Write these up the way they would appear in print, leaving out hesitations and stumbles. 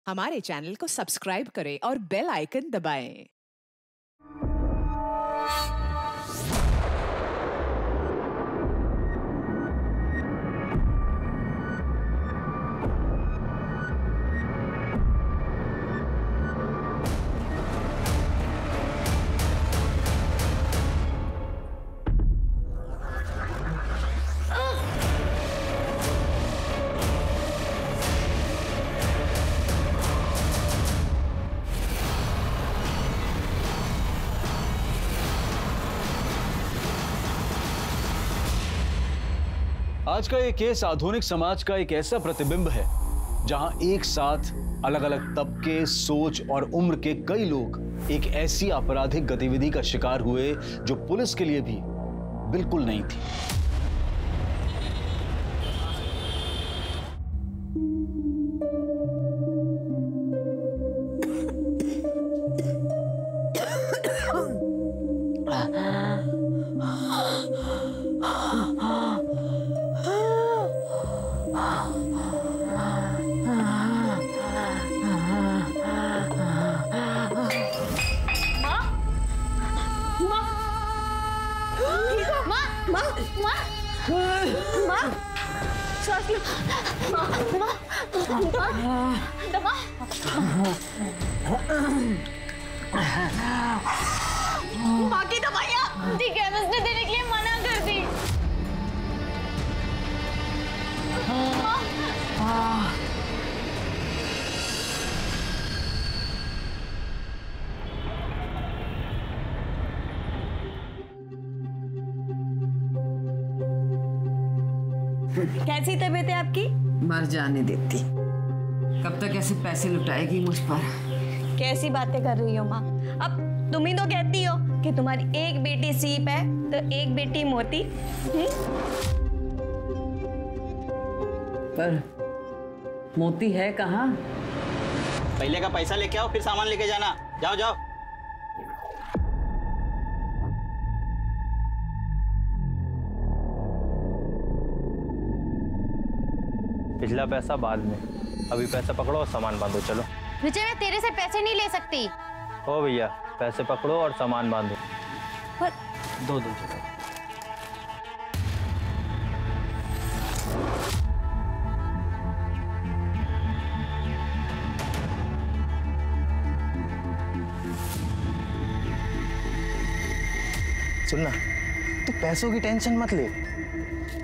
हमारे चैनल को सब्सक्राइब करें और बेल आइकन दबाएं। आज का ये केस आधुनिक समाज का एक ऐसा प्रतिबिंब है जहां एक साथ अलग अलग तबके, सोच और उम्र के कई लोग एक ऐसी आपराधिक गतिविधि का शिकार हुए जो पुलिस के लिए भी बिल्कुल नहीं थी। माँ की दवाइयाँ केमिस्ट ने देने के लिए मना कर दी। कैसी तबीयत है आपकी? मर जाने देती। कब तक ऐसे पैसे लुटाएगी मुझ पर? कैसी बातें कर रही हो माँ? अब तुम ही तो कहती हो कि तुम्हारी एक बेटी सीप है तो एक बेटी मोती। पर मोती है कहाँ? पहले का पैसा लेके आओ, फिर सामान लेके जाना। जाओ जाओ। पिछला पैसा बाद में, अभी पैसा पकड़ो और सामान बांधो। चलो विजय, मैं तेरे से पैसे नहीं ले सकती। ओ भैया, पैसे पकड़ो और सामान बांधो। पर... दो चलो। सुनना, तू पैसों की टेंशन मत ले।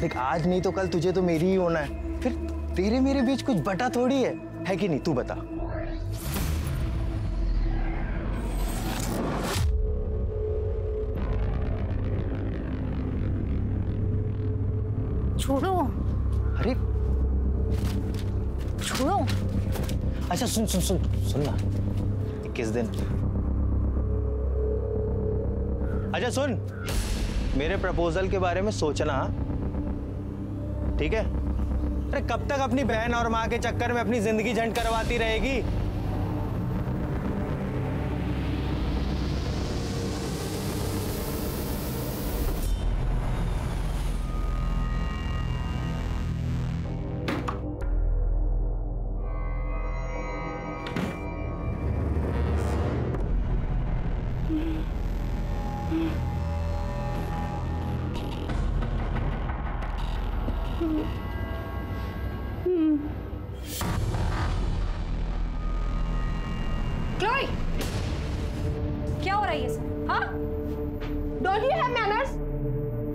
देख, आज नहीं तो कल तुझे तो मेरी ही होना है। फिर तेरे मेरे बीच कुछ बटा थोड़ी है कि नहीं? तू बता। छोड़ो। अरे छोड़ो। अच्छा सुनना, 21 दिन। अच्छा सुन, मेरे प्रपोजल के बारे में सोचना, ठीक है? अरे कब तक अपनी बहन और माँ के चक्कर में अपनी जिंदगी झंड करवाती रहेगी? क्लोई, क्या हो रहा है ये सब? हाँ? Don't you have manners?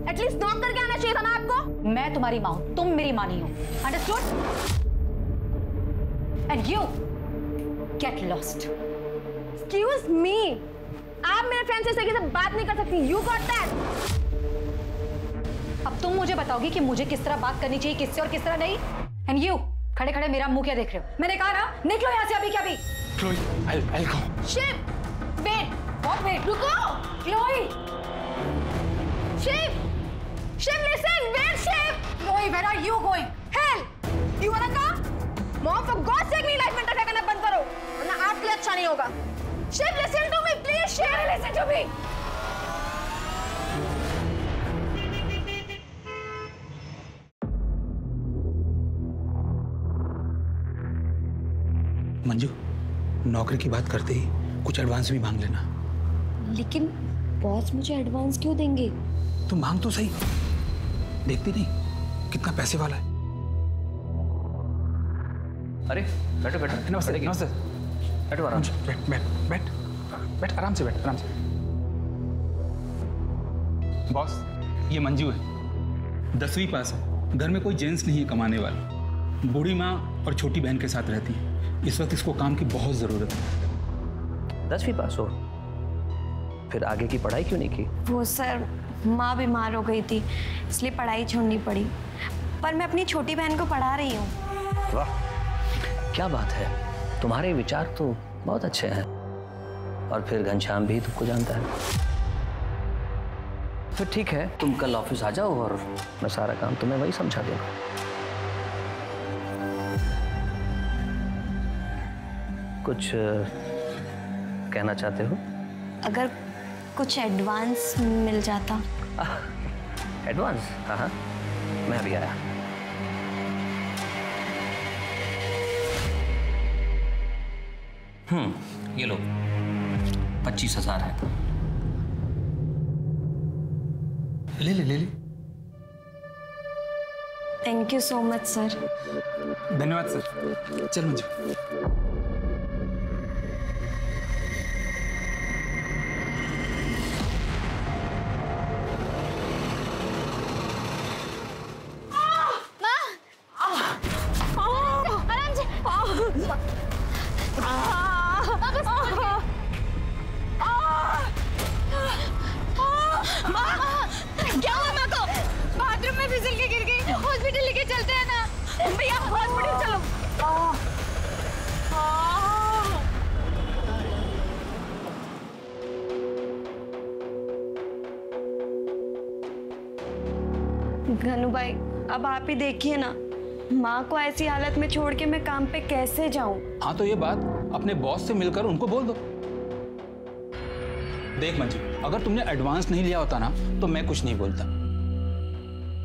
At least knock करके आना चाहिए था ना आपको? मैं तुम्हारी माँ हूँ, तुम मेरी माँ नहीं हो। Understood? And you get lost. Excuse me. आप मेरे फ्रेंड से इस तरीके से बात नहीं कर सकती। You got that? अब तुम मुझे बताओगी कि मुझे किस तरह बात करनी चाहिए किससे और किस तरह नहीं? And you, खड़े खड़े मेरा मुंह क्या देख रहे हो? मैंने कहा ना, निकलो यहाँ से अभी क्या भी। Chloe, I'll go. Shiv, wait. What wait? रुको. Chloe. Shiv. Shiv, listen. Wait, Shiv. Chloe, where are you going? Hell. You wanna come? Mom, for God's sake, मेरी लाइफ में इंटरफेयर करना बंद करो, वरना आपके लिए अच्छा नहीं होगा. Shiv, listen to me, please. Shiv, listen to me. Manju, नौकरी की बात करते ही कुछ एडवांस भी मांग लेना। लेकिन बॉस मुझे एडवांस क्यों देंगे? तुम मांग तो सही, देखती नहीं कितना पैसे वाला है। अरे बैठो बैठो। नमस्ते नमस्ते। बैठो आराम से। बैठ बैठ बैठ बैठ, आराम से बैठ, आराम से। बॉस, ये मंजू है, 10वीं पास है, घर में कोई जेंट्स नहीं है कमाने वाला, बूढ़ी माँ और छोटी बहन के साथ रहती है। इस वक्त इसको काम की बहुत ज़रूरत है। 10वीं पास हो, फिर आगे की पढ़ाई क्यों नहीं की? वो सर, माँ बीमार हो गई थी, इसलिए पढ़ाई छोड़नी पड़ी। पर मैं अपनी छोटी बहन को पढ़ा रही हूँ। वाह, क्या बात है, तुम्हारे विचार तो बहुत अच्छे हैं। और फिर घनश्याम भी तुमको जानता है। फिर ठीक है, तुम कल ऑफिस आ जाओ और मैं सारा काम तुम्हें वही समझा दूंगा। कुछ कहना चाहते हो? अगर कुछ एडवांस मिल जाता। एडवांस? हाँ हाँ, मैं अभी आया। ये लो, 25,000 है। ले ले ले ले। Thank you so much sir. धन्यवाद सर। चल मंजू। क्या हुआ माँ को? बाथरूम में फिसल के गिर गई, हॉस्पिटल लेके चलते हैं ना भैया, हॉस्पिटल चलो। घनु भाई, अब आप ही देखिए ना, माँ को ऐसी हालत में छोड़ के मैं काम पे कैसे जाऊं? हाँ, तो ये बात अपने बॉस से मिलकर उनको बोल दो। देख मंजू, अगर तुमने एडवांस नहीं लिया होता ना तो मैं कुछ नहीं बोलता।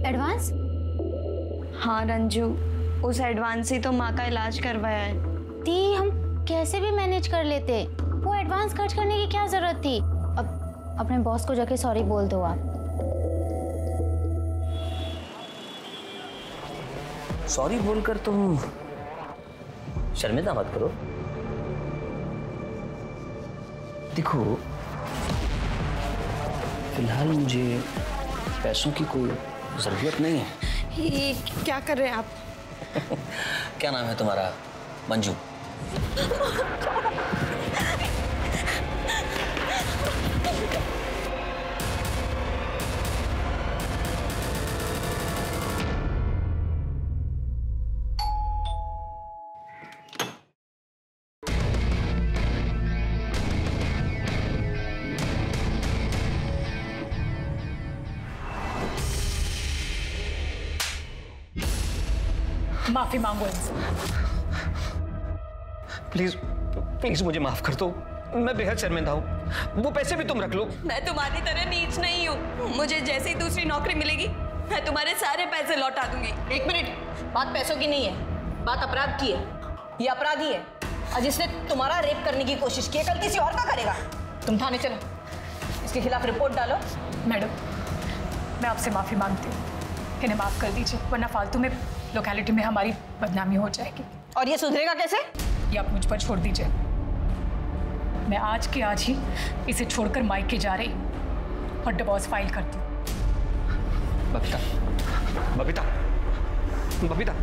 एडवांस? हाँ रंजू, उस एडवांस से तो माँ का इलाज करवाया है। दी, हम कैसे भी मैनेज कर लेते, वो एडवांस खर्च करने की क्या जरूरत थी? अब अपने बॉस को जाके सॉरी बोल दो आप। सॉरी बोलकर तुम शर्मिंदा मत करो। देखो, फिलहाल मुझे पैसों की कोई जरूरत नहीं है। ये क्या कर रहे हैं आप? क्या नाम है तुम्हारा? मंजू। माफी मांगो इनसे। प्लीज प्लीज मुझे माफ कर दो, मैं बेहद शर्मिंदा हूँ। वो पैसे भी तुम रख लो। मैं तुम्हारी तरह नीच नहीं हूँ, मुझे जैसे ही दूसरी नौकरी मिलेगी मैं तुम्हारे सारे पैसे लौटा दूंगी। एक मिनट, बात पैसों की नहीं है, बात अपराध की है। ये अपराधी है और जिसने तुम्हारा रेप करने की कोशिश की है, कल किसी और का करेगा। तुम थाने चलो, इसके खिलाफ रिपोर्ट डालो। मैडम, मैं आपसे माफी मांगती हूँ, इन्हें माफ कर दीजिए, वरना फालतू में लोकेलिटी में हमारी बदनामी हो जाएगी। और ये सुधरेगा कैसे? ये आप मुझ पर छोड़ दीजिए। मैं आज के आज ही इसे छोड़कर मायके जा रही और डिवोर्स फाइल करती हूँ। बबीता, बबीता, बबीता।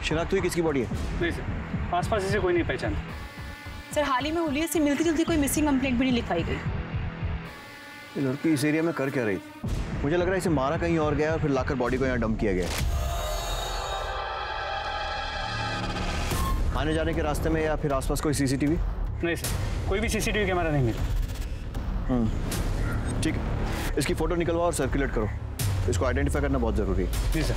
शनाख्त हुई किसकी बॉडी है? नहीं सर, आसपास इसे कोई नहीं पहचाना। सर हाल ही में हुलिया से मिलती जुलती कोई मिसिंग कंप्लेंट भी नहीं लिखाई गई। ये लड़की इस एरिया में कर क्या रही थी? मुझे लग रहा है इसे मारा कहीं और गया और फिर लाकर बॉडी को यहाँ डंप किया गया। आने जाने के रास्ते में या फिर आसपास कोई सीसीटीवी? नहीं सर, कोई भी सीसीटीवी कैमरा नहीं मिला। ठीक है, इसकी फोटो निकलवाओ और सर्कुलेट करो। इसको आइडेंटिफाई करना बहुत जरूरी है। जी सर।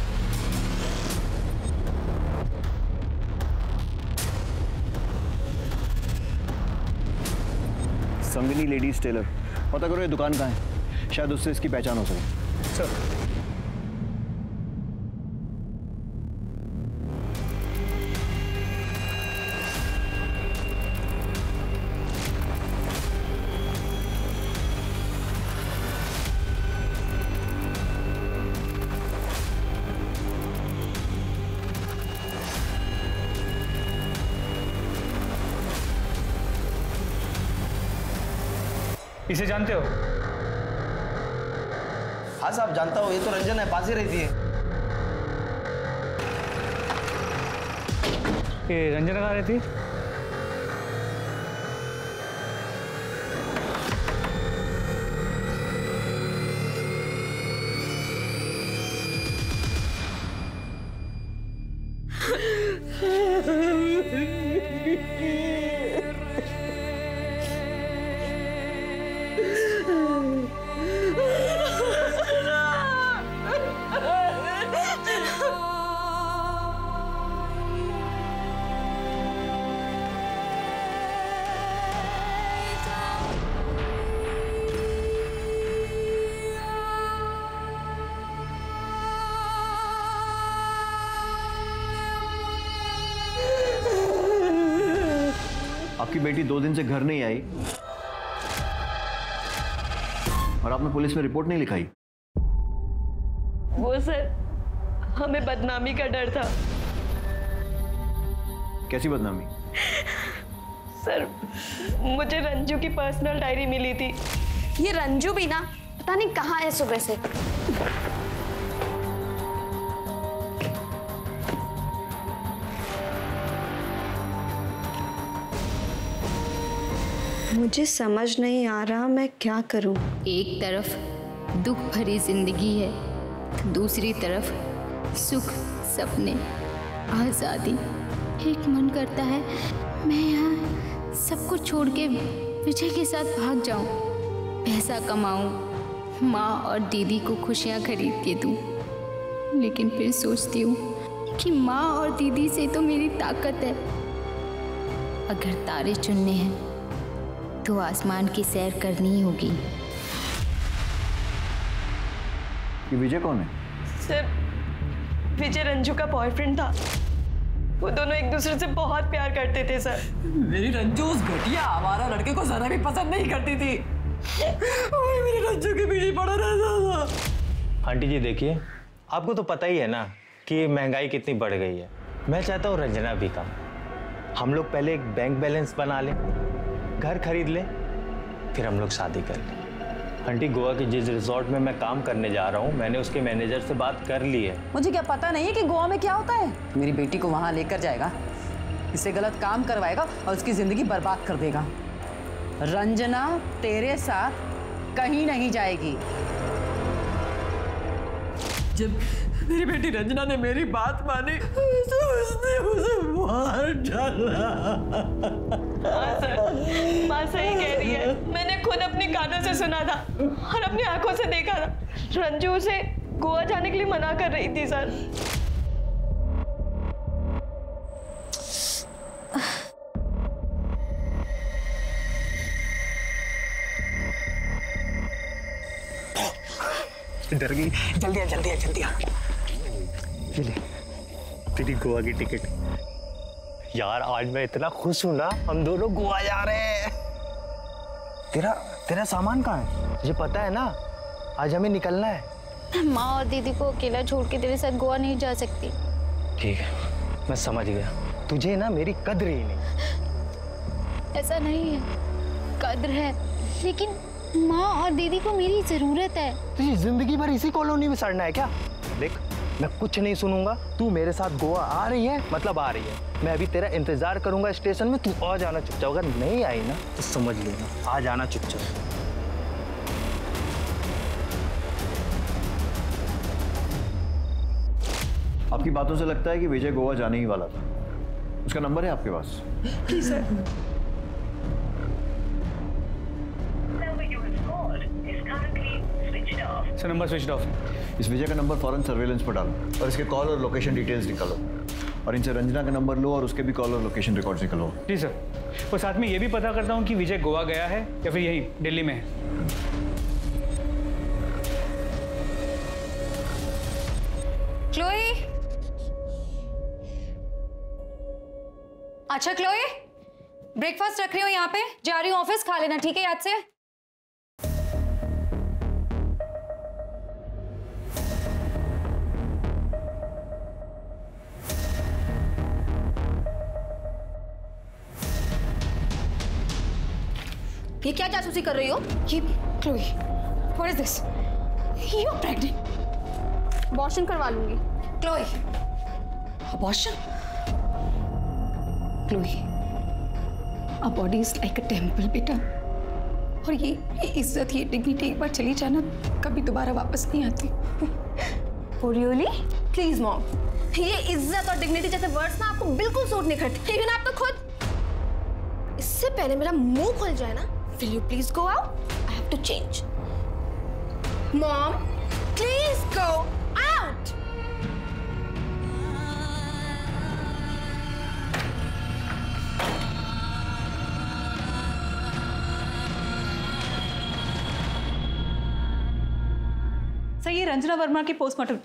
संगिनी लेडीज टेलर, पता करो ये दुकान कहाँ है, शायद उससे इसकी पहचान हो सके। सर इसे जानते हो? हाँ साहब जानता हूँ, ये तो रंजन है, पास ही रहती है। ये रंजन कहाँ रहती है? आपकी बेटी 2 दिन से घर नहीं आई और आपने पुलिस में रिपोर्ट नहीं लिखाई। वो सर, हमें बदनामी का डर था। कैसी बदनामी? सर, मुझे रंजू की पर्सनल डायरी मिली थी। ये रंजू भी ना पता नहीं कहाँ है सुबह से। मुझे समझ नहीं आ रहा मैं क्या करूं। एक तरफ दुख भरी जिंदगी है, दूसरी तरफ सुख, सपने, आज़ादी। एक मन करता है मैं यहाँ सब कुछ छोड़ के विजय के साथ भाग जाऊं, पैसा कमाऊं, माँ और दीदी को खुशियाँ खरीद के दूं। लेकिन फिर सोचती हूँ कि माँ और दीदी से तो मेरी ताकत है। अगर तारे चुनने हैं तो आसमान की सैर करनी ही होगी। ये विजय कौन है? सर, विजय रंजू का बॉयफ्रेंड था। वो दोनों एक दूसरे से बहुत प्यार करते थे सर। मेरी रंजू उस घटिया आवारा लड़के को जरा भी पसंद नहीं करती थी। मेरी रंजू के पीछे पड़ा रहता था। आंटी जी देखिए, आपको तो पता ही है ना कि महंगाई कितनी बढ़ गई है। मैं चाहता हूँ रंजना भी कम। हम लोग पहले एक बैंक बैलेंस बना लें, घर खरीद ले, फिर हम लोग शादी कर लें। आंटी, गोवा के जिस रिजॉर्ट में मैं काम करने जा रहा हूँ, मैंने उसके मैनेजर से बात कर ली है। मुझे क्या पता नहीं है कि गोवा में क्या होता है। मेरी बेटी को वहां लेकर जाएगा, इससे गलत काम करवाएगा और उसकी जिंदगी बर्बाद कर देगा। रंजना तेरे साथ कहीं नहीं जाएगी। जब मेरी बेटी रंजना ने मेरी बात मानी तो उसने मुझे मार डाला। माँ सही कह रही है। मैंने खुद अपने कानों से सुना था और अपनी आंखों से देखा था। रंजू उसे गोवा जाने के लिए मना कर रही थी सर। डर गई? जल्दी आ, जल्दी आ, जल्दी आ। ये ले तेरी गोवा की टिकट। यार आज मैं इतना खुश हूं ना, हम दोनों गोवा जा रहे हैं। तेरा सामान कहाँ है? मुझे पता है ना, आज हमें निकलना है। माँ और दीदी को अकेला छोड़ के तेरे साथ गोवा नहीं जा सकती। ठीक है, मैं समझ गया। तुझे ना मेरी कद्र ही नहीं। ऐसा नहीं है, कद्र है, लेकिन माँ और दीदी को मेरी जरूरत है। तुझे जिंदगी भर इसी कॉलोनी में सड़ना है क्या? देख, मैं कुछ नहीं सुनूंगा। तू मेरे साथ गोवा आ रही है मतलब आ रही है। मैं अभी तेरा इंतजार करूंगा स्टेशन में, तू आ जाना चुपचाप। अगर नहीं आई ना तो समझ लेना, आ जाना चुपचाप। आपकी बातों से लगता है कि विजय गोवा जाने ही वाला था। उसका नंबर है आपके पास? जी sir. Sir number switch off. इस विजय का नंबर फौरन सर्वेलेंस पर डालो और इसके कॉल और लोकेशन डिटेल्स निकालो, और इनसे रंजना का नंबर लो और उसके भी कॉल और लोकेशन रिकॉर्ड्स निकालो। जी सर। और साथ में ये भी पता करता हूँ कि विजय गोवा गया है या फिर यही दिल्ली में है। क्लोई। अच्छा क्लोई, ब्रेकफास्ट रख रही हूँ यहाँ पे, जा रही हूँ ऑफिस, खा लेना ठीक है याद से। ये क्या जासूसी कर रही हो? ये Chloe, what is this? You are pregnant. Abortion करवा लूंगी। Chloe, abortion? Chloe, a body is like a temple बेटा, और ये इज्जत, ये डिग्निटी एक बार चली जाना कभी दोबारा वापस नहीं आती। Oh really? प्लीज मॉम, ये इज्जत और डिग्निटी जैसे वर्ड्स ना आपको बिल्कुल सूट नहीं करते। इवन आप तो खुद। इससे पहले मेरा मुंह खुल जाए ना, will you please go out? I have to change. Mom, please go out. Sir ये रंजना वर्मा की पोस्टमार्टम।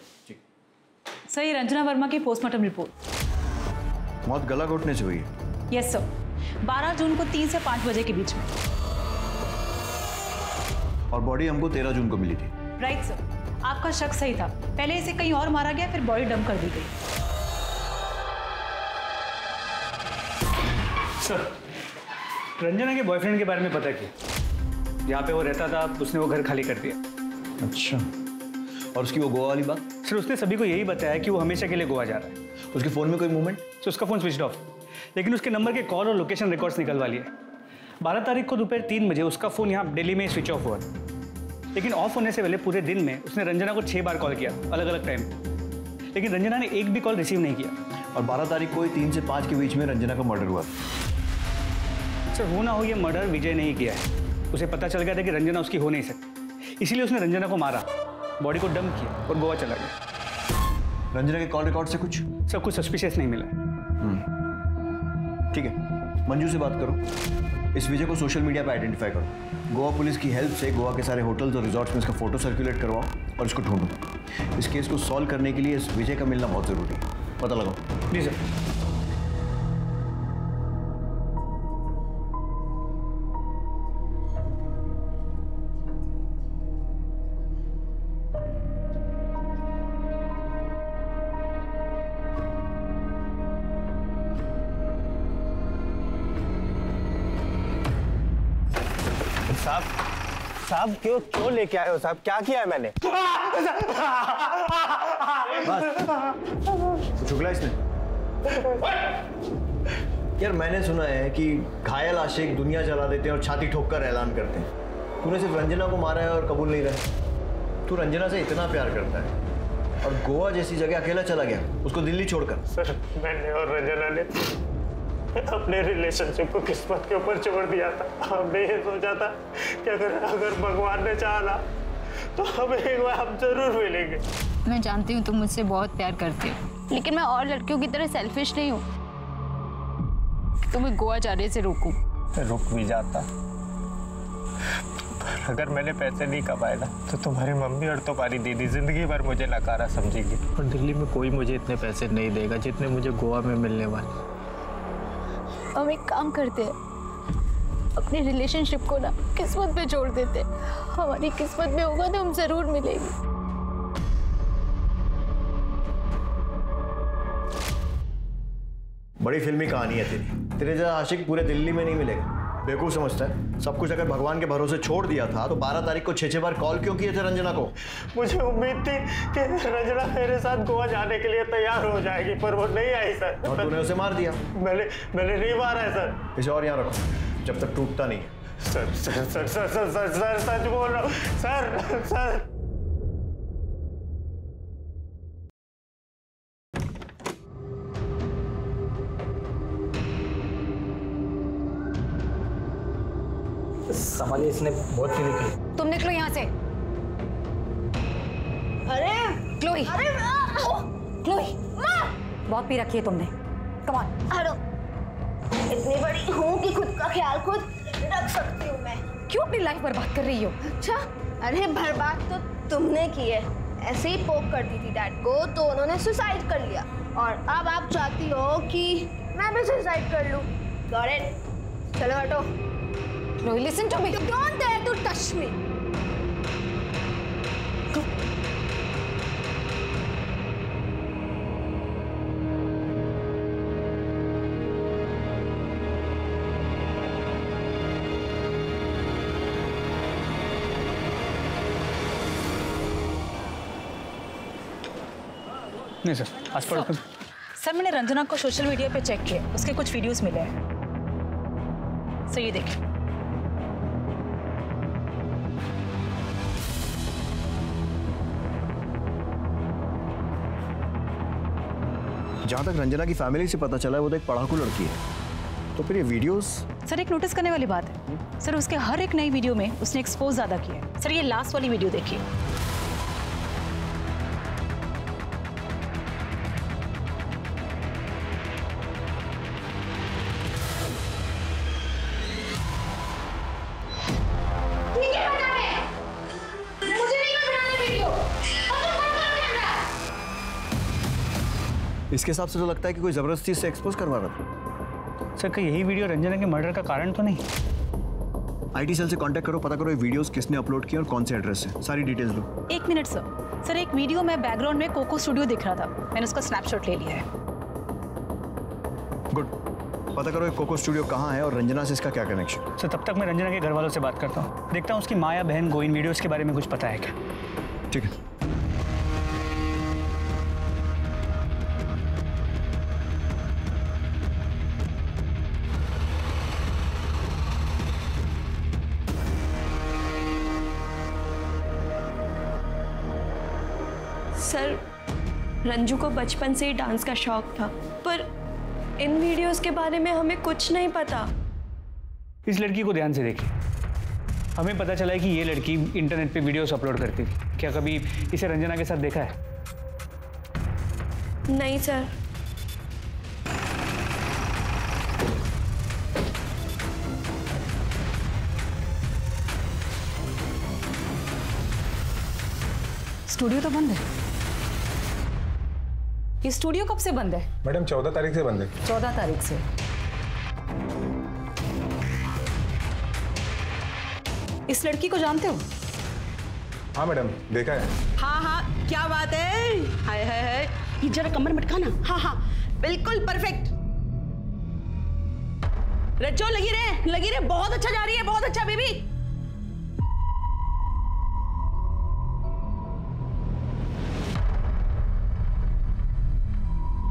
सर ये रंजना वर्मा की पोस्टमार्टम रिपोर्ट। मौत गला घोटने से हुई है। यस सर, 12 जून को 3 से 5 बजे के बीच में। और बॉडी हमको 13 जून को मिली थी। राइट सर, आपका शक सही था। पहले इसे कहीं और मारा गया, फिर बॉडी डंप कर दी गई। सर, रंजना के बॉयफ्रेंड के बारे में पता किया। जहाँ पे वो रहता था उसने वो घर खाली कर दिया। अच्छा, और उसकी वो गोवा वाली बात? सर उसने सभी को यही बताया कि वो हमेशा के लिए गोवा जा रहा है। उसके फोन में कोई मूवमेंट? सर उसका फोन स्विच ऑफ, लेकिन उसके नंबर के कॉल और लोकेशन रिकॉर्ड्स निकलवा लिए। 12 तारीख को दोपहर 3 बजे उसका फोन यहाँ दिल्ली में स्विच ऑफ हुआ, लेकिन ऑफ होने से पहले पूरे दिन में उसने रंजना को 6 बार कॉल किया अलग अलग टाइम, लेकिन रंजना ने एक भी कॉल रिसीव नहीं किया। और 12 तारीख को 3 से 5 के बीच में रंजना का मर्डर हुआ। सर हो ना हो ये मर्डर विजय ने ही किया है। उसे पता चल गया था कि रंजना उसकी हो नहीं सकती, इसीलिए उसने रंजना को मारा, बॉडी को डंप किया और गोवा चला गया। रंजना के कॉल रिकॉर्ड से कुछ? सब कुछ सस्पिशियस नहीं मिला। ठीक है, मंजू से बात करो, इस विजय को सोशल मीडिया पे आइडेंटिफाई करो। गोवा पुलिस की हेल्प से गोवा के सारे होटल्स और रिजॉर्ट्स में इसका फोटो सर्कुलेट करवाओ और इसको ढूंढो। इस केस को सॉल्व करने के लिए इस विजय का मिलना बहुत जरूरी है, पता लगाओ। जी सर। साहब क्यों लेके आए हो साहब? क्या किया है मैंने? कुछ उगला इसने? यार मैंने सुना है कि घायल आशिक दुनिया जला देते हैं और छाती ठोककर ऐलान करते हैं। तूने सिर्फ रंजना को मारा है और कबूल नहीं रहा। तू रंजना से इतना प्यार करता है और गोवा जैसी जगह अकेला चला गया, उसको दिल्ली छोड़कर। सर मैंने और रंजना ने अपने रिलेशनशिप को किस्मत के ऊपर छोड़ दिया था। हमने ये सोचा था कि अगर भगवान ने चाहा तो हमें एक बार हम जरूर मिलेंगे। मैं जानती हूँ तुम मुझसे बहुत प्यार करते हो, लेकिन मैं और लड़कियों की तरह सेल्फिश नहीं हूँ कि तुम्हें गोवा जाने से रोकूं। रुक भी जाता, अगर मैंने पैसे नहीं कमाए ना तो तुम्हारी मम्मी और तुम्हारी दीदी जिंदगी भर मुझे नकारा समझेगी और दिल्ली में कोई मुझे इतने पैसे नहीं देगा जितने मुझे गोवा में मिलने वाले। हम एक काम करते हैं, अपनी रिलेशनशिप को ना किस्मत पे छोड़ देते हैं। हमारी किस्मत में होगा तो हम जरूर मिलेंगे। बड़ी फिल्मी कहानी है तेरी। तेरे जैसा आशिक पूरे दिल्ली में नहीं मिलेगा। बेवकूफ समझता है? सब कुछ अगर भगवान के भरोसे छोड़ दिया था तो 12 तारीख को 6 बार कॉल क्यों किए थे रंजना को? मुझे उम्मीद थी कि रंजना मेरे साथ गोवा जाने के लिए तैयार हो जाएगी, पर वो नहीं आई सर। और तूने उसे मार दिया? मैंने नहीं मारा है सर। इसे और यहाँ रखो जब तक टूटता नहीं। Sir sir sir sir sir sir sir सच बोल रहा हूँ सर सर। संभालिए, इसने बहुत पी निकली। तुम निकलो यहाँ से। अरे क्लोई, अरे क्लोई, बहुत पी रखी है तुमने। Come on. हटो। इतनी बड़ी हूँ कि खुद का ख्याल खुद रख सकती हूँ मैं। क्यों अपनी लाइफ बर्बाद कर रही हो? अच्छा, अरे बर्बाद तो तुमने की है। ऐसे ही पोक कर दी थी डैड को तो उन्होंने सुसाइड कर लिया, और अब आप चाहती हो कि मैं भी सुसाइड कर लूँ। Got it. चलो हटो। Chloe, listen to me. You don't dare to touch me. नहीं सर, आज पर सर मैंने रंजना को सोशल मीडिया पे चेक किया, उसके कुछ वीडियोस मिले हैं। सर ये देखिए। जहाँ तक रंजना की फैमिली से पता चला है वो तो एक पढ़ाकू लड़की है, तो फिर ये वीडियोस? सर एक नोटिस करने वाली बात है सर, उसके हर एक नई वीडियो में उसने एक्सपोज ज्यादा किया है। सर ये लास्ट वाली वीडियो देखिए। इसके हिसाब से तो लगता है कि कोई जबरदस्ती से एक्सपोज करवा रहा था। सर यही वीडियो रंजना के मर्डर का कारण तो नहीं? आईटी सेल से कांटेक्ट करो, पता करो ये वीडियोस किसने अपलोड किए और कौन से एड्रेस से, सारी डिटेल्स लो। एक मिनट सर। सर एक वीडियो में बैकग्राउंड में कोको स्टूडियो दिख रहा था, मैंने उसका स्नैपशॉट ले लिया है। गुड। पता करो ये कोको स्टूडियो कहाँ है और रंजना से इसका क्या कनेक्शन। सर तब तक मैं रंजना के घर वालों से बात करता हूँ, देखता हूँ उसकी माँ या बहन को इन वीडियोस के बारे में कुछ पता है क्या। ठीक है। सर रंजू को बचपन से ही डांस का शौक था, पर इन वीडियोस के बारे में हमें कुछ नहीं पता। इस लड़की को ध्यान से देखिए। हमें पता चला है कि ये लड़की इंटरनेट पे वीडियोस अपलोड करती थी। क्या कभी इसे रंजना के साथ देखा है? नहीं सर। स्टूडियो तो बंद है। ये स्टूडियो कब से बंद है? मैडम 14 तारीख से बंद है। 14 तारीख से। इस लड़की को जानते हो? हाँ मैडम, देखा है। हाँ हाँ, क्या बात है। हाय हाय हाय, ये जरा कमर मटकाना। हाँ हाँ बिल्कुल परफेक्ट। रज्जो लगी रहे, बहुत अच्छा जा रही है, बहुत अच्छा बेबी।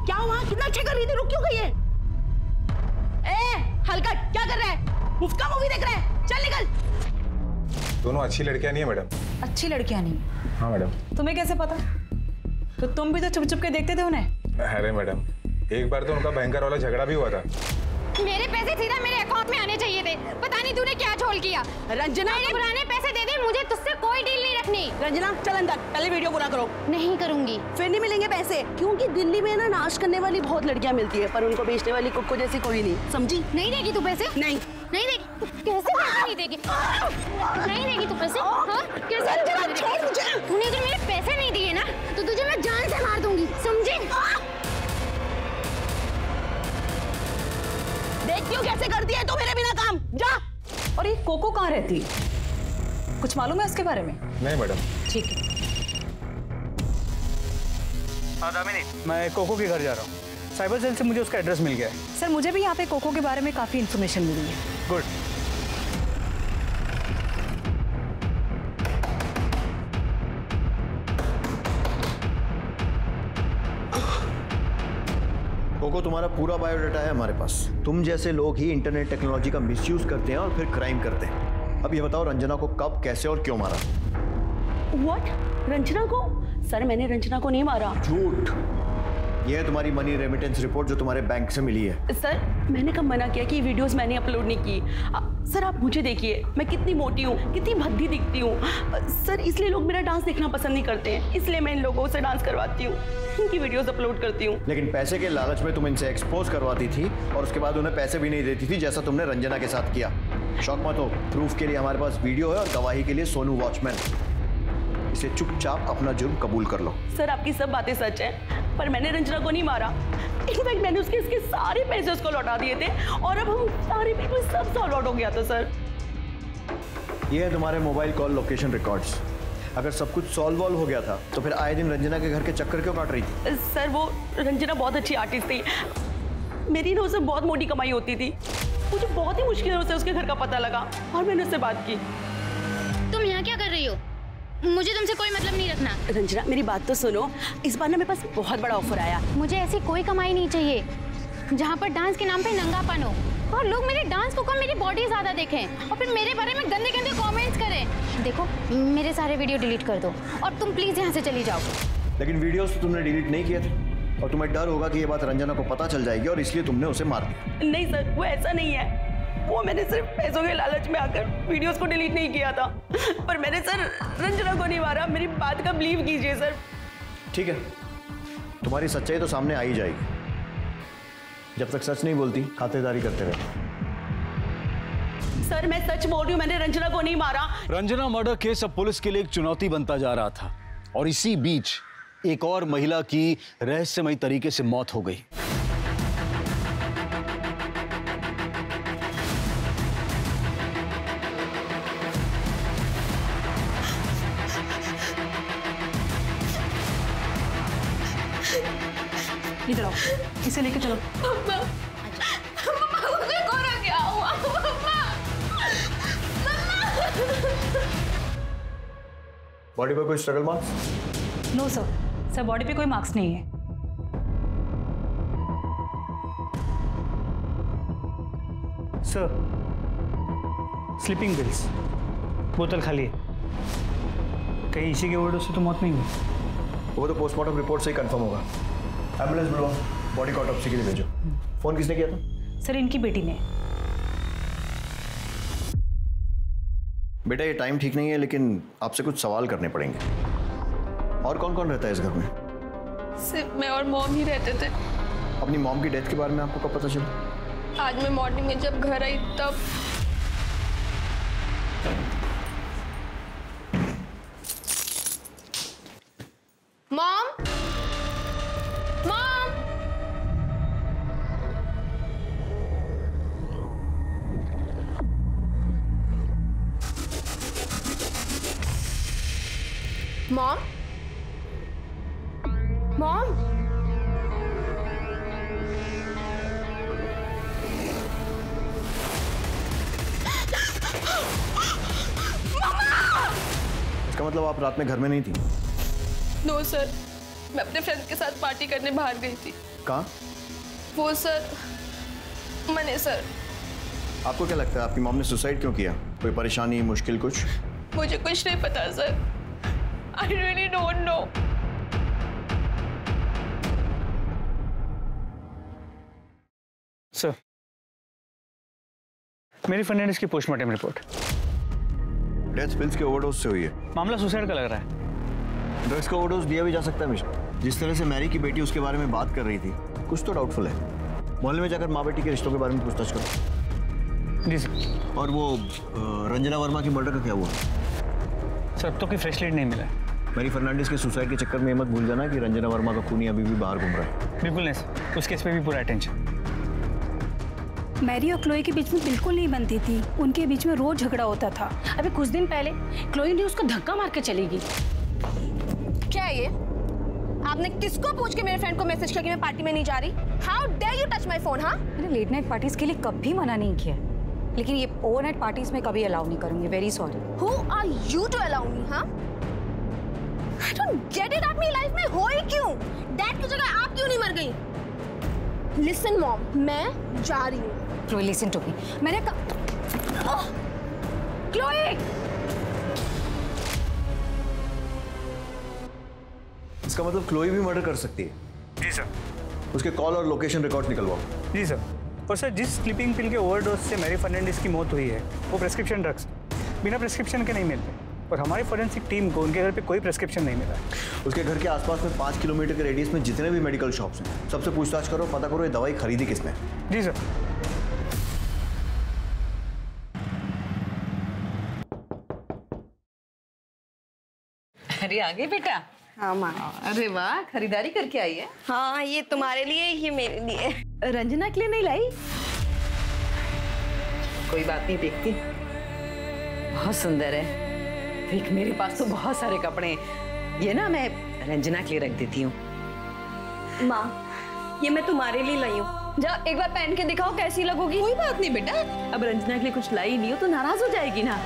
क्या हुआ, कितना अच्छा कर रही थी, रुक क्यों गई है? ए हलकट, क्या कर रहा है? मुफ्त का मूवी देख रहा है, चल निकल। दोनों अच्छी लड़कियां नहीं है मैडम। अच्छी लड़कियां नहीं? हाँ मैडम। तुम्हें कैसे पता? तो तुम भी तो चुप चुप के देखते थे उन्हें। अरे मैडम, एक बार तो उनका भयंकर वाला झगड़ा भी हुआ था। मेरे पैसे सीधा मेरे अकाउंट में आने चाहिए थे। पता नहीं तूने क्या झोल किया। रंजना, मेरे पुराने पैसे दे दे, मुझे तुझसे कोई डील नहीं रखनी। रंजना चल अंदर, पहले वीडियो पूरा करो। नहीं करूंगी। फिर नहीं मिलेंगे पैसे, क्योंकि दिल्ली में ना नाश करने वाली बहुत लड़कियां मिलती है, पर उनको बेचने वाली कुक्को जैसी कोई नहीं, समझी? नहीं देगी तू पैसे? नहीं नहीं देगी। कैसे पैसे नहीं देगी? नहीं देगी तू पैसे? हाँ कैसे? तूने अगर मेरे पैसे नहीं दिए ना तो तुझे मैं जान से मार दूंगी, समझी? देख क्यों कैसे करती है तू मेरे बिना काम, जा। और ये कोको कहाँ रहती? कुछ मालूम है उसके बारे में? नहीं मैडम। ठीक है। हाँ दामिनी, मैं कोको के घर जा रहा हूँ। साइबर सेल से मुझे उसका एड्रेस मिल गया है। सर मुझे भी यहाँ पे कोको के बारे में काफी इन्फॉर्मेशन मिली है। गुड। कोको, तुम्हारा पूरा बायोडाटा है हमारे पास। तुम जैसे लोग ही इंटरनेट टेक्नोलॉजी का मिसयूज करते हैं और फिर क्राइम करते हैं। अब ये बताओ, रंजना को कब, कैसे और क्यों मारा? व्हाट? रंजना को? सर, मैंने रंजना को नहीं मारा। झूठ। ये है तुम्हारी मनी रेमिटेंस रिपोर्ट जो तुम्हारे बैंक से मिली है। सर, मैंने कब मना किया कि वीडियोस मैंने अपलोड नहीं की? सर, आप मुझे देखिए, मैं कितनी मोटी हूँ, कितनी भद्दी दिखती हूँ। सर, इसलिए लोग मेरा डांस देखना पसंद नहीं करते हैं, इसलिए मैं इन लोगों से डांस करवाती हूँ, इनकी वीडियोस अपलोड करती हूँ। लेकिन पैसे के लालच में तुम इनसे एक्सपोज करवाती थी और उसके बाद उन्हें पैसे भी नहीं देती थी, जैसा तुमने रंजना के साथ किया। शौक मत हो, प्रूफ के लिए हमारे पास वीडियो है और गवाही के लिए सोनू वॉचमैन। इसे चुपचाप अपना जुर्म कबूल कर लो। सर, आपकी सब बातें सच हैं, पर मैंने रंजना को नहीं मारा। इनफैक्ट मैंने उसके सारे पैसे उसको लौटा दिए थे और अब हम सारे बिल्कुल सब सॉल्व आउट हो गया था। सर, ये है तुम्हारे मोबाइल कॉल लोकेशन रिकॉर्ड्स। अगर सब कुछ सॉल्व हो गया था तो फिर आए दिन रंजना के घर के चक्कर क्यों काट रही थी? सर, वो रंजना बहुत अच्छी आर्टिस्ट थी, मेरी ना उससे बहुत मोटी कमाई होती थी। मुझे बहुत ही मुश्किल से उसके घर का पता लगा और मैंने उससे बात की। तुम यहाँ क्या कर रही हो? मुझे तुमसे कोई मतलब नहीं रखना। रंजना, मेरी बात तो सुनो। इस बार ना मेरे पास बहुत बड़ा ऑफर आया। मुझे ऐसी कोई कमाई नहीं चाहिए जहाँ पर डांस के नाम पे नंगापन हो और लोग मेरे डांस को कम मेरी बॉडी ज्यादा देखें और फिर मेरे बारे में गंदे गंदे कमेंट्स करें। देखो, मेरे सारे वीडियो डिलीट कर दो और तुम प्लीज यहाँ से चली जाओ। लेकिन वीडियोस तुमने डिलीट नहीं किए थे और तुम्हें डर होगा कि ये बात रंजना को पता चल जाएगी और इसलिए तुमने उसे मार दिया। नहीं सर, वो ऐसा नहीं है। वो मैंने सिर्फ पैसों के लालच में आकर वीडियोस को डिलीट नहीं किया था, पर मैंने सर रंजना को नहीं मारा। मेरी बात का बिलीव कीजिए सर। ठीक है, तुम्हारी सच्चाई तो सामने आ ही जाएगी। जब तक सच नहीं बोलती, खातेदारी करते रहे। सर, मैं सच बोल रही हूँ, मैंने रंजना को नहीं मारा। रंजना मर्डर केस अब पुलिस के लिए एक चुनौती बनता जा रहा था और इसी बीच एक और महिला की रहस्यमयी तरीके से मौत हो गई। इधर आओ, इसे लेके चलो। क्या हुआ? बॉडी पर कोई struggle marks? No sir, sir body पे कोई मार्क्स नहीं है। सर, स्लीपिंग पिल्स, बोतल खाली है। कहीं इसी के ओवरडोज से तो मौत नहीं हुई? वो तो पोस्टमार्टम रिपोर्ट से ही कंफर्म होगा। एम्बुलेंस बुलवाओ, बॉडी को ऑटोप्सी के लिए भेजो। फोन किसने किया था? सर, इनकी बेटी ने। बेटा, ये टाइम ठीक नहीं है, लेकिन आपसे कुछ सवाल करने पड़ेंगे। और कौन कौन रहता है इस घर में? सिर्फ मैं और मॉम ही रहते थे। अपनी मॉम की डेथ के बारे में आपको कब पता चला? आज मैं मॉर्निंग में जब घर आई तब। मॉम, मॉम, मॉम, मॉम, इसका मतलब आप रात में घर में नहीं थी? नो सर, मैं अपने फ्रेंड्स के साथ पार्टी करने बाहर गई थी। कहाँ? वो सर, मैंने सर। आपको क्या लगता है आपकी मॉम ने सुसाइड क्यों किया? कोई परेशानी, मुश्किल कुछ? मुझे कुछ नहीं पता sir. I really don't know. Sir, मेरी फर्नांडिस की पोस्टमार्टम रिपोर्ट। डेथ पिल्स के ओवरडोज से हुई है। मामला सुसाइड का लग रहा है। ड्रग्स का ओवरडोज दिया भी जा सकता है मिश्रा। जिस तरह से मैरी की बेटी उसके बारे में बात कर रही थी, कुछ तो डाउटफुल है। मोहल्ले में जाकर माँ बेटी के रिश्तों के बारे में पूछताछ करो। जी सर। और वो रंजना वर्मा की मर्डर का क्या हुआ? सर, अब तो कोई फ्रेश लीड नहीं मिला है। मैरी फर्नांडिस के सुसाइड के चक्कर में मत भूल जाना कि रंजना वर्मा का खूनी अभी भी बाहर घूम रहा है। बिल्कुल नहीं सर, उस केस पे भी पूरा अटेंशन। मैरी और क्लोई के बीच में बिल्कुल नहीं बनती थी, उनके बीच में रोज झगड़ा होता था। अभी कुछ दिन पहले क्लोई ने उसको धक्का मार के चली गई। क्या है ये? आपने किसको पूछ के मेरे फ्रेंड को मैसेज किया कि मैं पार्टी में नहीं जा रही? How dare you touch my phone? हाँ, मैंने लेट नाइट पार्टीज के लिए कभी मना नहीं किया, लेकिन ये ओवरनाइट पार्टीज में कभी अलाउ नहीं करूंगी। Very sorry. Who are you to allow me? हाँ, आई डोंट गेट इट। आप मेरी लाइफ में हो ही क्यों? डैड की जगह आप क्यों नहीं मर गई? लिसन मॉम, मैं जा रही हूँ। क्लोई लिसन टू मी, मैंने क्लोई। इसका मतलब क्लोई भी मर्डर कर सकती है? जी सर। उसके कॉल और लोकेशन रिकॉर्ड निकलवाओ। जी सर। और सर, जिस स्लीपिंग पिल के ओवरडोज से मैरी फर्नांडिस की मौत हुई है वो प्रेस्क्रिप्शन ड्रग्स बिना प्रेस्क्रिप्शन के नहीं मिलते, और हमारी फॉरेंसिक टीम को उनके घर पे कोई प्रेस्क्रिप्शन नहीं मिला। उसके घर के आसपास में 5 किलोमीटर के रेडियस में जितने भी मेडिकल शॉप्स हैं सबसे पूछताछ करो, पता करो ये दवाई खरीदी किसने। जी सर। अरे आगे बेटा। हाँ माँ। अरे वाह, खरीदारी करके आई है। हाँ, ये तुम्हारे लिए, ये मेरे लिए। रंजना के लिए नहीं लाई? कोई बात नहीं, देखती। बहुत सुंदर है। देख, मेरे पास तो बहुत सारे कपड़े हैं। ये ना मैं रंजना के लिए रख देती हूँ। माँ, ये मैं तुम्हारे लिए लाई हूँ। जा एक बार पहन के दिखाओ कैसी लगोगी। कोई बात नहीं बेटा, अब रंजना के लिए कुछ लाई नहीं हो तो नाराज हो जाएगी ना,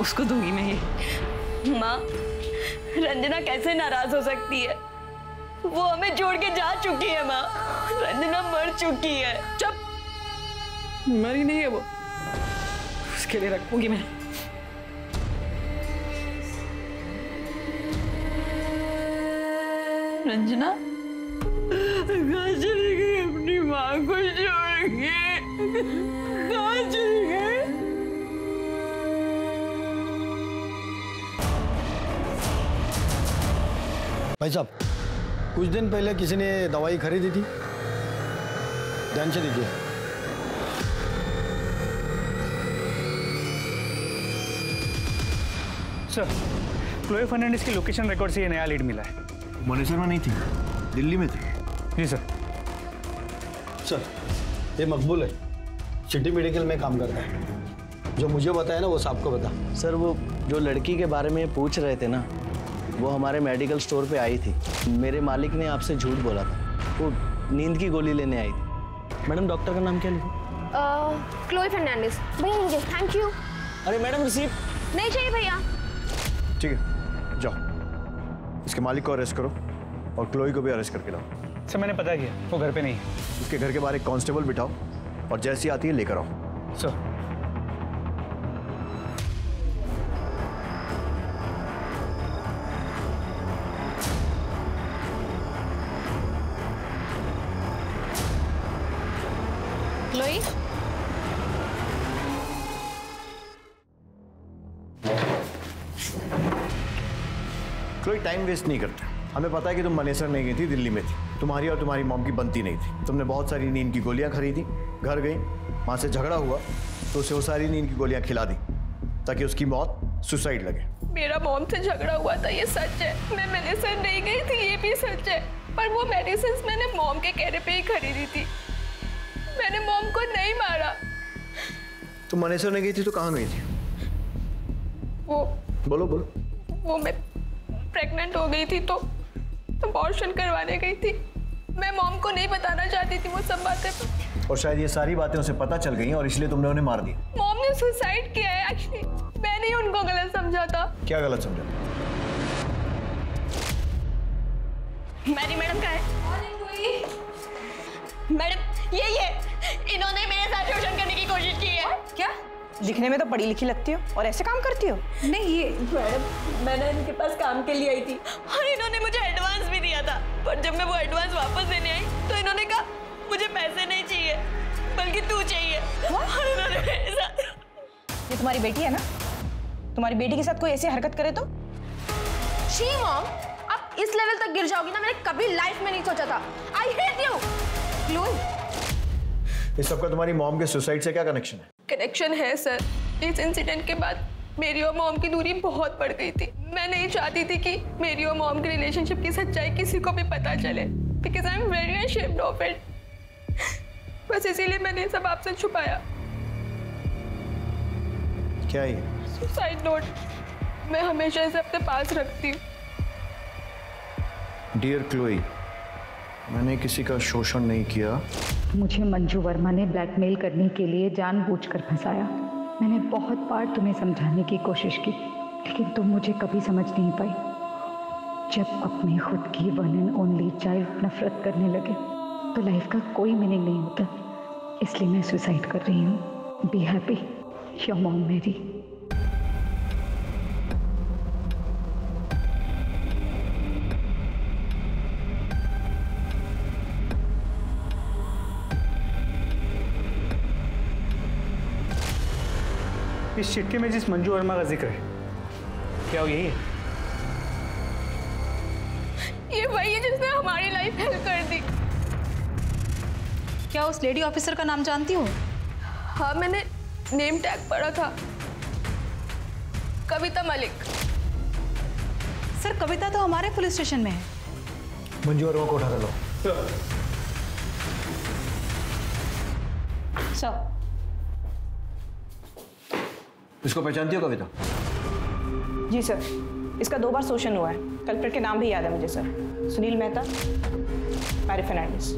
उसको दूंगी मैं ये। माँ, रंजना कैसे नाराज हो सकती है? वो हमें छोड़ के जा चुकी है माँ। रंजना मर चुकी है। चुप, मरी नहीं है वो, उसके लिए रखूंगी मैं। रंजना कहाँ चली गई अपनी माँ को छोड़ के? कहाँ चली गई? भाई साहब, कुछ दिन पहले किसी ने दवाई खरीदी थी, ध्यान से देखिए। सर, क्लोई फर्नांडिस की लोकेशन रिकॉर्ड से ये नया लीड मिला है। मनेसर में नहीं थी, दिल्ली में थी। जी सर। सर, ये मकबूल है, सिटी मेडिकल में काम करता है। जो मुझे बताया ना वो साहब को बता। सर, वो जो लड़की के बारे में पूछ रहे थे ना, वो हमारे मेडिकल स्टोर पे आई थी। मेरे मालिक ने आपसे झूठ बोला था, वो नींद की गोली लेने आई थी। मैडम, डॉक्टर का नाम क्या लिखूं? क्लोई फर्नांडिस। भैया मुझे थैंक यू। अरे मैडम, रिसीप्ट नहीं चाहिए भैया। ठीक है, जाओ इसके मालिक को अरेस्ट करो और क्लोई को भी अरेस्ट करके लाओ। सर, मैंने पता किया, वो घर पे नहीं है। उसके घर के बाहर एक कांस्टेबल बिठाओ और जैसी आती है लेकर आओ। Sir. Chloe, Chloe, time waste नहीं करते। हमें पता है कि तुम मनेसर नहीं गई थी, दिल्ली में थी। तुम्हारी और तुम्हारी मॉम की बनती नहीं थी। तुमने बहुत सारी नींद की गोलियां खरीदी, घर गई, वहां से झगड़ा हुआ तो उसे वो सारी नींद की गोलियां खिला दी ताकि उसकी मौत सुसाइड लगे। मेरा मॉम से झगड़ा हुआ था, ये सच है। मैं मेडिसिन नहीं गई थी, ये भी सच है। पर वो मेडिसिन मैंने मॉम के कहने पे ही खरीदी थी। मैंने मॉम को नहीं मारा। तुम मनेसर नहीं गई थी तो कहाँ गई थी? वो बोलो बोलो। वो मैं प्रेग्नेंट हो गई थी तो अबॉर्शन करवाने गई थी। मैं मॉम को नहीं बताना चाहती थी वो सब बातें, और शायद ये सारी बातें उसे पता चल गई और इसलिए तुमने उन्हें मार दिया। मॉम ने सुसाइड किया है एक्चुअली। मैंने ही उनको गलत समझा था। क्या गलत समझा? मैरी मैडम का है। मैडम ये इन्होंने मेरे साथ शोषण करने की कोशिश की है। क्या? दिखने में तो पढ़ी लिखी लगती हो और ऐसे काम करती हो? नहीं, ये मैडम मैंने इनके पास काम के लिए आई थी और इन्होंने मुझे एडवांस भी दिया था। पर जब मैं वो एडवांस वापस देने आई तो इन्होंने कहा मुझे पैसे नहीं चाहिए बल्कि तू चाहिए। और इन्होंने मेरे साथ। ये तुम्हारी बेटी है ना? तुम्हारी बेटी के साथ कोई ऐसी हरकत करे तो? शी मॉम, आप इस लेवल तक गिर जाओगी ना, मैंने कभी लाइफ में नहीं सोचा था। I hate you. क्लोई, इस सबका तुम्हारी मॉम के सुसाइड से क्या कनेक्शन है? कनेक्शन है सर। इस इंसिडेंट के बाद मेरी और मॉम की दूरी बहुत बढ़ गई थी। मैं नहीं चाहती थी कि मेरी और मॉम के रिलेशनशिप की सच्चाई किसी को भी पता चले, because I am very ashamed of it. बस इसीलिए मैंने सब आपसे छुपाया। क्या ये? सुसाइड नोट मैं हमेशा इसे अपने पास रखती हूँ। डियर क्लोई, मैंने किसी का शोषण नहीं किया। मुझे मंजू वर्मा ने ब्लैकमेल करने के लिए जानबूझकर फंसाया। मैंने बहुत बार तुम्हें समझाने की कोशिश की, लेकिन तुम मुझे कभी समझ नहीं पाई। जब अपनी खुद की वन एंड ओनली चाइल्ड नफरत करने लगे तो लाइफ का कोई मीनिंग नहीं होता, इसलिए मैं सुसाइड कर रही हूँ। Be happy, your mom Mary. इस चिट्ठी में जिस मंजू वर्मा का जिक्र है, क्या वो यही है? ये वही है जिसने हमारी लाइफ हेल्प कर दी। क्या उस लेडी ऑफिसर का नाम जानती हो? हाँ, मैंने नेम टैग पढ़ा था, कविता मलिक। सर, कविता तो हमारे पुलिस स्टेशन में है। मंजू वर्मा को उठा कर लो। सर, इसको पहचानती हो कविता? जी सर, इसका 2 बार शोषण हुआ है। कल्प्रिट के नाम भी याद है मुझे सर, सुनील मेहता, मैरी फर्नांडिस।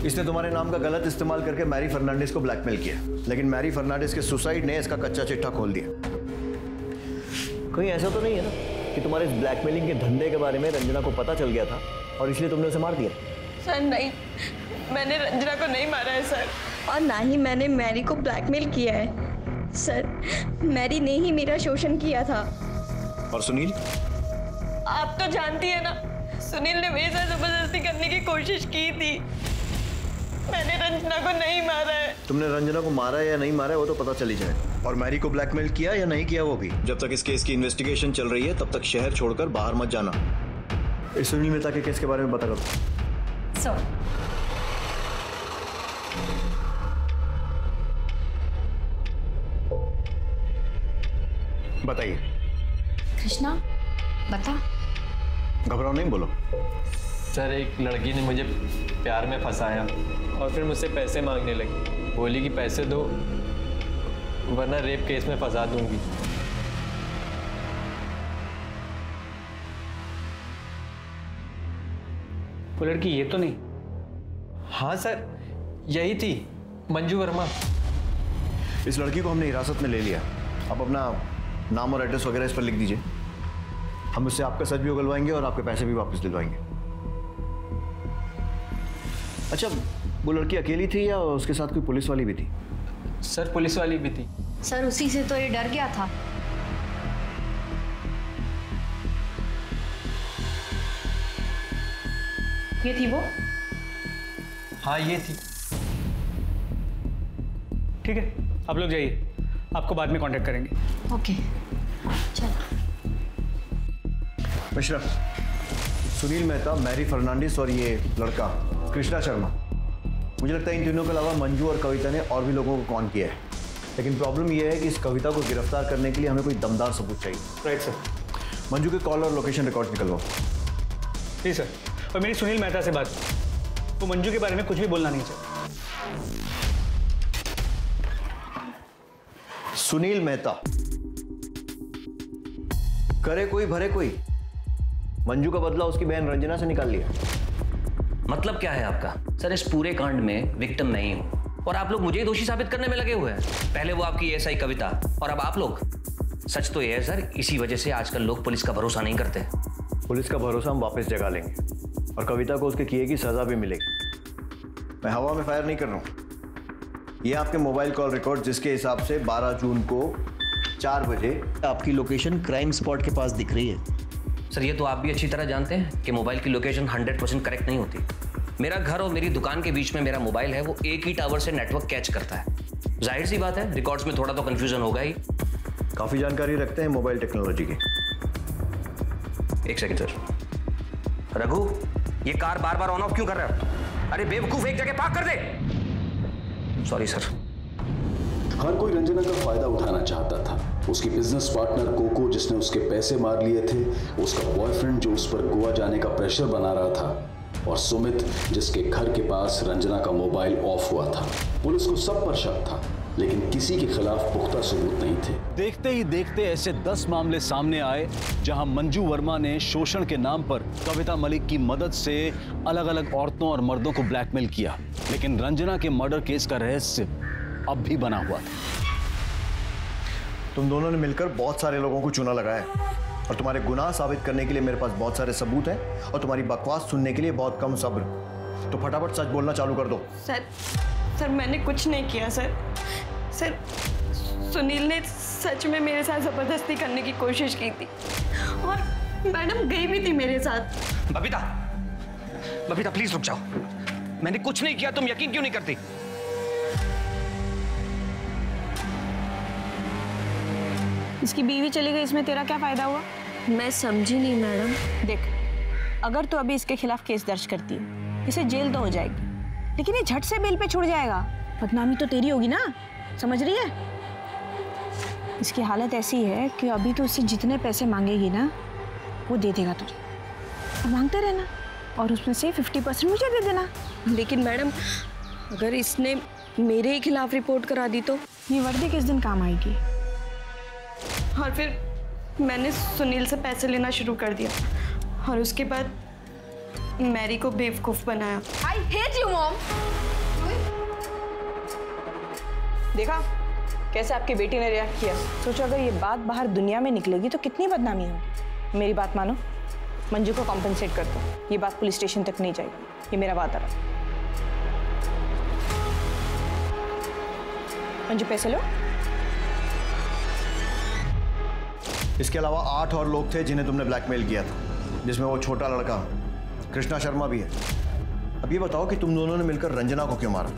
इसने तुम्हारे नाम का गलत इस्तेमाल करके मैरी फर्नांडिस को ब्लैकमेल किया, लेकिन मैरी फर्नांडिस के सुसाइड ने इसका कच्चा चिट्ठा खोल दिया। कहीं ऐसा तो नहीं है ना कि तुम्हारे इस ब्लैकमेलिंग के धंधे के बारे में रंजना को पता चल गया था और इसलिए तुमने उसे मार दिया? सर नहीं, मैंने रंजना को नहीं मारा है सर। और ना ही मैंने मैरी को ब्लैकमेल किया है सर, मैरी ने ही मेरा शोषण किया था। और सुनील? आप तो जानती है ना, सुनील ने मेरे साथ जबरदस्ती करने की कोशिश की थी। मैंने रंजना को नहीं मारा है। तुमने रंजना को मारा है या नहीं मारा है वो तो पता चल ही जाए। और मैरी को ब्लैकमेल किया या नहीं किया वो भी। जब तक इस केस की इन्वेस्टिगेशन चल रही है तब तक शहर छोड़कर बाहर मत जाना। इस सुनील मेहता के केस के बारे में पता करो। सर, बताइए। कृष्णा, बता। घबराओ नहीं, बोलो। सर, एक लड़की ने मुझे प्यार में फंसाया और फिर मुझसे पैसे मांगने लगी। बोली कि पैसे दो वरना रेप केस में फंसा दूंगी। वो लड़की ये तो नहीं? हाँ सर, यही थी, मंजू वर्मा। इस लड़की को हमने हिरासत में ले लिया। अब अपना नाम और एड्रेस वगैरह इस पर लिख दीजिए। हम उससे आपका सच भी उगलवाएंगे और आपके पैसे भी वापस दिलवाएंगे। अच्छा, वो लड़की अकेली थी या उसके साथ कोई पुलिस वाली भी थी? सर, पुलिस वाली भी थी। सर, उसी से तो ये डर गया था। ये थी वो? हाँ, ये थी। ठीक है, आप लोग जाइए, आपको बाद में कांटेक्ट करेंगे। ओके, चलो। मिश्रा, सुनील मेहता, मैरी फर्नांडिस और ये लड़का कृष्णा शर्मा, मुझे लगता है इन तीनों के अलावा मंजू और कविता ने और भी लोगों को कॉन किया है। लेकिन प्रॉब्लम यह है कि इस कविता को गिरफ्तार करने के लिए हमें कोई दमदार सबूत चाहिए। Right sir. मंजू के कॉल और लोकेशन रिकॉर्ड निकलवाओ। जी सर। और मेरी सुनील मेहता से बात, वो मंजू के बारे में कुछ भी बोलना नहीं चाहिए। सुनील मेहता, करे कोई भरे कोई। मंजू का बदला उसकी बहन रंजना से निकाल लिया। मतलब क्या है आपका? सर, इस पूरे कांड में विक्टिम मैं ही हूं और आप लोग मुझे ही दोषी साबित करने में लगे हुए हैं। पहले वो आपकी एएसआई कविता और अब आप लोग। सच तो ये है सर, इसी वजह से आजकल लोग पुलिस का भरोसा नहीं करते। पुलिस का भरोसा हम वापस जगा लेंगे और कविता को उसके किए की सजा भी मिलेगी। मैं हवा में फायर नहीं कर रहा हूं। ये आपके मोबाइल कॉल रिकॉर्ड, जिसके हिसाब से 12 जून को 4 बजे आपकी लोकेशन क्राइम स्पॉट के पास दिख रही है। सर, ये तो आप भी अच्छी तरह जानते हैं कि मोबाइल की लोकेशन 100% करेक्ट नहीं होती। मेरा घर और मेरी दुकान के बीच में मेरा मोबाइल है, वो एक ही टावर से नेटवर्क कैच करता है। जाहिर सी बात है, रिकॉर्ड्स में थोड़ा तो कंफ्यूजन होगा ही। काफी जानकारी रखते हैं मोबाइल टेक्नोलॉजी की। एक सेकंड सर। रघु, ये कार बार बार ऑन ऑफ क्यों कर रहा है? अरे बेवकूफ, एक जगह पार्क कर दे। Sorry sir. हर कोई रंजना का फायदा उठाना चाहता था। उसकी बिजनेस पार्टनर कोको, जिसने उसके पैसे मार लिए थे, उसका बॉयफ्रेंड जो उस पर गोवा जाने का प्रेशर बना रहा था, और सुमित, जिसके घर के पास रंजना का मोबाइल ऑफ हुआ था। पुलिस को सब पर शक था, लेकिन किसी के खिलाफ पुख्ता सबूत नहीं थे। देखते ही देखते ऐसे 10 मामले सामने आए जहां मंजू वर्मा ने शोषण के नाम पर कविता मलिक की मदद से अलग अलग औरतों और मर्दों को ब्लैकमेल किया। लेकिन रंजना के मर्डर केस का रहस्य अब भी बना हुआ था। तुम दोनों ने मिलकर बहुत सारे लोगों को चूना लगाया और तुम्हारे गुनाह साबित करने के लिए मेरे पास बहुत सारे सबूत हैं और तुम्हारी बकवास सुनने के लिए बहुत कम सब्र। तो फटाफट सच बोलना चालू कर दो। सर मैंने कुछ नहीं किया सर। सर सुनील ने सच में मेरे साथ जबरदस्ती करने की कोशिश की थी और मैडम गई भी थी मेरे साथ। बबीता, बबीता प्लीज रुक जाओ। मैंने कुछ नहीं किया, तुम यकीन क्यों नहीं करती? इसकी बीवी चली गई, इसमें तेरा क्या फायदा हुआ? मैं समझी नहीं मैडम। देख, अगर तू अभी इसके खिलाफ केस दर्ज करती है, इसे जेल तो हो जाएगी, लेकिन ये झट से बेल पे छूट जाएगा। बदनामी तो तेरी होगी ना, समझ रही है? इसकी हालत ऐसी है कि अभी तो उससे जितने पैसे मांगेगी ना, वो दे देगा तुझे। और मांगते रहना और उसमें से 50% मुझे दे देना। लेकिन मैडम, अगर इसने मेरे ही खिलाफ रिपोर्ट करा दी तो? ये वर्दी किस दिन काम आएगी? और फिर मैंने सुनील से पैसे लेना शुरू कर दिया और उसके बाद मैरी को बेवकूफ बनाया। I hate you, mom. देखा कैसे आपकी बेटी ने रिएक्ट किया? सोचो अगर ये बात बाहर दुनिया में निकलेगी तो कितनी बदनामी होगी। मेरी बात मानो, मंजू को कॉम्पेंसेट कर दो। ये बात पुलिस स्टेशन तक नहीं जाएगी, ये मेरा वादा रहा। मंजू पैसे लो। इसके अलावा 8 और लोग थे जिन्हें तुमने ब्लैकमेल किया था, जिसमें वो छोटा लड़का कृष्णा शर्मा भी है। अब ये बताओ कि तुम दोनों ने मिलकर रंजना को क्यों मारा?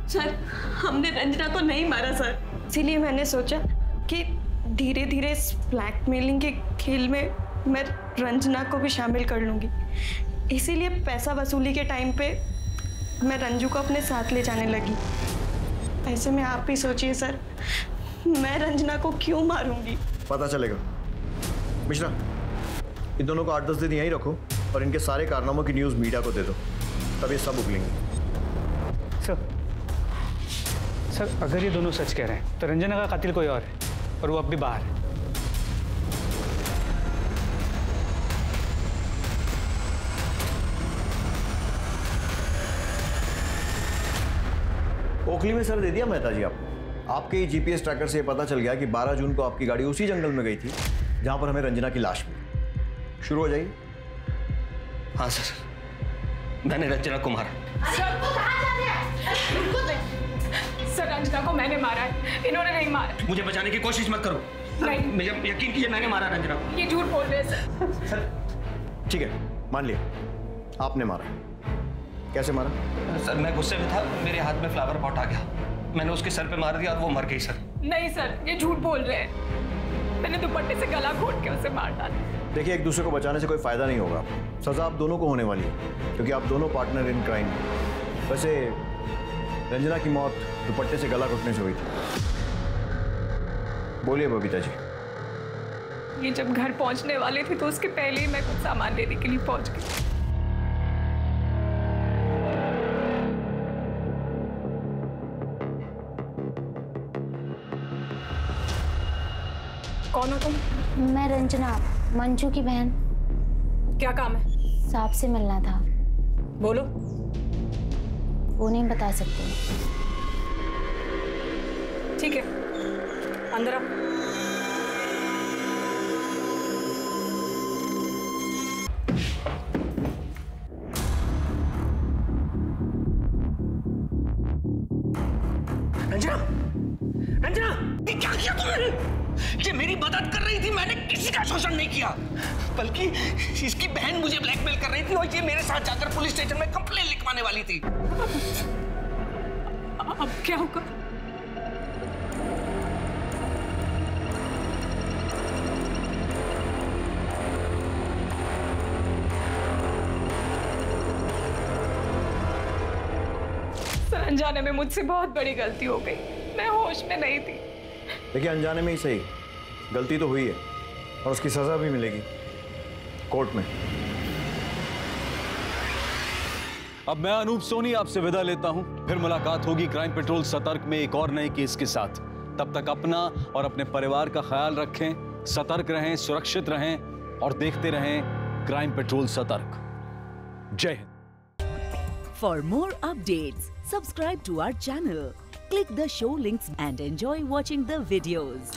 सर हमने रंजना को नहीं मारा सर, इसीलिए मैंने सोचा कि धीरे धीरे इस ब्लैकमेलिंग के खेल में मैं रंजना को भी शामिल कर लूँगी। इसीलिए पैसा वसूली के टाइम पे मैं रंजू को अपने साथ ले जाने लगी। ऐसे में आप भी सोचिए सर, मैं रंजना को क्यों मारूंगी? पता चलेगा। मिश्रा, इन दोनों को 8-10 दिन यहीं रखो और इनके सारे कारनामों की न्यूज़ मीडिया को दे दो, तब ये सब उगलेंगे। सर अगर ये दोनों सच कह रहे हैं तो रंजना का कातिल कोई और है और वो अब भी बाहर है। ओखली में सर दे दिया मेहता जी आपको। आपके ही जीपीएस ट्रैकर से ये पता चल गया कि 12 जून को आपकी गाड़ी उसी जंगल में गई थी जहां पर हमें रंजना की लाश मिली। शुरू हो जाइए। हाँ सर, मैंने रंजना को मारा। सर रंजना को मैंने मारा है, इन्होंने नहीं मारा। मुझे बचाने की कोशिश मत करो। नहीं, मुझे यकीन कीजिए मैंने मारा रंजना को। ये झूठ बोल रहे हैं सर। ठीक है, मान लिया आपने मारा। कैसे मारा? सर मैं गुस्से में था, मेरे हाथ में फ्लावर पॉट आ गया, मैंने उसके सर पे मार दिया और वो मर गई सर। नहीं सर, ये झूठ बोल रहे हैं। मैंने दुपट्टे से गला घोट के उसे मार डाला। देखिए, एक दूसरे को बचाने से कोई फायदा नहीं होगा। सजा आप दोनों को होने वाली है क्योंकि आप दोनों पार्टनर इन क्राइम। वैसे रंजना की मौत दुपट्टे से गला घोटने से हुई थी। बोलिए बबीता जी। ये जब घर पहुंचने वाले थे तो उसके पहले ही मैं कुछ सामान लेने के लिए पहुंच गई। कौन हो तुम? मैं रंजना, मंजू की बहन। क्या काम है? सांप से मिलना था। बोलो। वो नहीं बता सकते। ठीक है, अंदर आओ। रंजना, रंजना, ये क्या किया तुमने? ये मेरी मदद कर रही थी, मैंने किसी का शोषण नहीं किया, बल्कि इसकी बहन मुझे ब्लैकमेल कर रही थी और ये मेरे साथ जाकर पुलिस स्टेशन में कंप्लेंट लिखवाने वाली थी। अब क्या होगा? सर अनजाने में मुझसे बहुत बड़ी गलती हो गई, मैं होश में नहीं थी। देखिए, अनजाने में ही सही, गलती तो हुई है और उसकी सजा भी मिलेगी कोर्ट में। अब मैं अनूप सोनी आपसे विदा लेता हूं। फिर मुलाकात होगी क्राइम पेट्रोल सतर्क में एक और नए केस के साथ। तब तक अपना और अपने परिवार का ख्याल रखें, सतर्क रहें, सुरक्षित रहें और देखते रहें क्राइम पेट्रोल सतर्क। जय Hind. For more updates, subscribe to our channel, click the show links and enjoy watching the videos.